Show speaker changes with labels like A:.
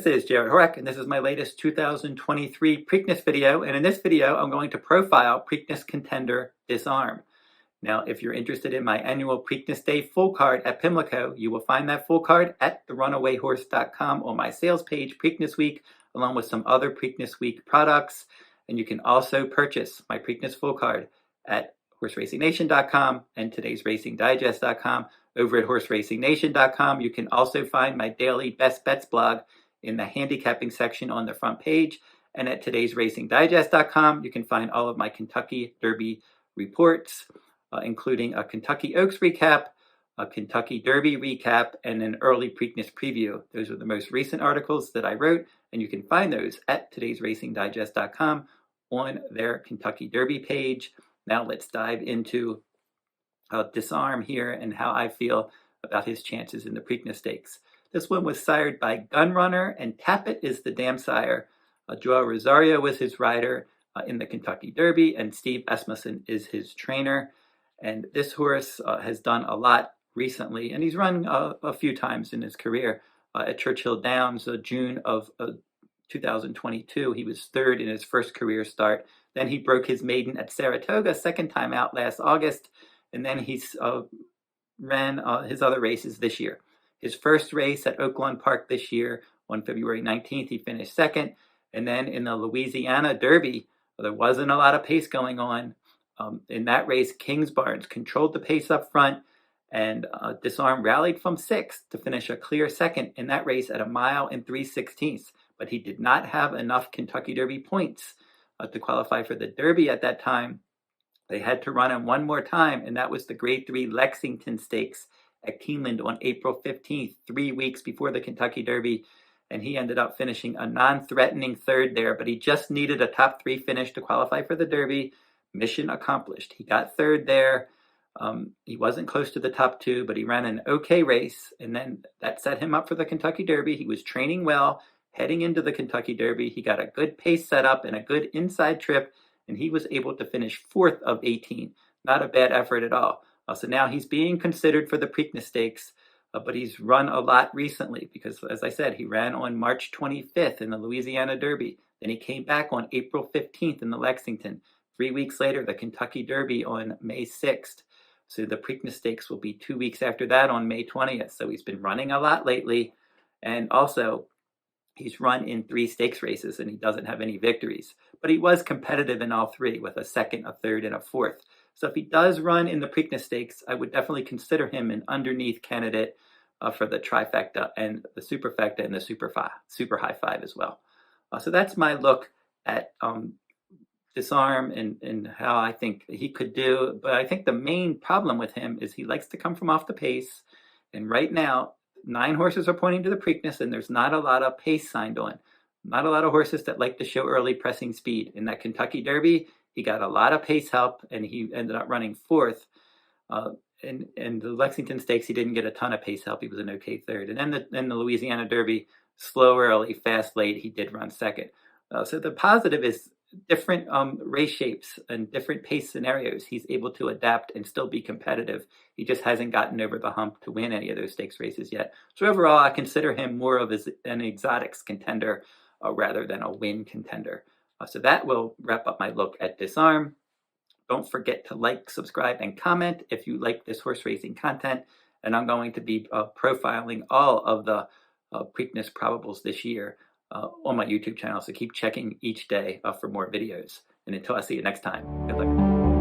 A: This is Jarrod Horak, and this is my latest 2023 Preakness video. And in this video, I'm going to profile Preakness contender Disarm. Now, if you're interested in my annual Preakness Day full card at Pimlico, you will find that full card at therunawayhorse.com on my sales page, Preakness Week, along with some other Preakness Week products. And you can also purchase my Preakness full card at horseracing.nation.com and todaysracingdigest.com. Over at horseracing.nation.com, you can also find my daily best bets blog in the handicapping section on the front page. And at todaysracingdigest.com, you can find all of my Kentucky Derby reports, including a Kentucky Oaks recap, a Kentucky Derby recap, and an early Preakness preview. Those are the most recent articles that I wrote, and you can find those at todaysracingdigest.com on their Kentucky Derby page. Now let's dive into Disarm here and how I feel about his chances in the Preakness Stakes. This one was sired by Gunrunner, and Tapit is the dam sire. Joao Rosario was his rider in the Kentucky Derby, and Steve Asmussen is his trainer. And this horse has done a lot recently, and he's run a few times in his career. At Churchill Downs, June of 2022, he was third in his first career start. Then he broke his maiden at Saratoga, second time out last August, and then he's ran his other races this year. His first race at Oaklawn Park this year on February 19th, he finished second. And then in the Louisiana Derby, there wasn't a lot of pace going on. In that race, Kingsbarns controlled the pace up front, and Disarm rallied from sixth to finish a clear second in that race at 1 mile and 3/16. But he did not have enough Kentucky Derby points to qualify for the Derby at that time. They had to run him one more time, and that was the Grade 3 Lexington Stakes at Keeneland on April 15th, 3 weeks before the Kentucky Derby. And he ended up finishing a non-threatening third there, but he just needed a top 3 finish to qualify for the Derby. Mission accomplished. He got third there. He wasn't close to the top 2, but he ran an okay race, and then that set him up for the Kentucky Derby. He was training well heading into the Kentucky Derby. He got a good pace set up and a good inside trip, and he was able to finish 4th of 18. Not a bad effort at all. So now he's being considered for the Preakness Stakes, but he's run a lot recently because, as I said, he ran on March 25th in the Louisiana Derby. Then he came back on April 15th in the Lexington. 3 weeks later, the Kentucky Derby on May 6th. So the Preakness Stakes will be 2 weeks after that on May 20th. So he's been running a lot lately. And also, he's run in 3 stakes races, and he doesn't have any victories. But he was competitive in all 3 with a second, a third, and a fourth. So if he does run in the Preakness Stakes, I would definitely consider him an underneath candidate for the trifecta and the superfecta and the super high five as well. So that's my look at Disarm and how I think he could do. But I think the main problem with him is he likes to come from off the pace. And right now, 9 horses are pointing to the Preakness, and there's not a lot of pace signed on. Not a lot of horses that like to show early pressing speed. In that Kentucky Derby, he got a lot of pace help, and he ended up running 4th. In the Lexington Stakes, he didn't get a ton of pace help. He was an okay third. And then in the Louisiana Derby, slow early, fast late, he did run second. So the positive is different race shapes and different pace scenarios. He's able to adapt and still be competitive. He just hasn't gotten over the hump to win any of those stakes races yet. So overall, I consider him more of an exotics contender rather than a win contender. So that will wrap up my look at Disarm. Don't forget to like, subscribe, and comment if you like this horse racing content. And I'm going to be profiling all of the Preakness probables this year on my YouTube channel. So keep checking each day for more videos. And until I see you next time, good luck.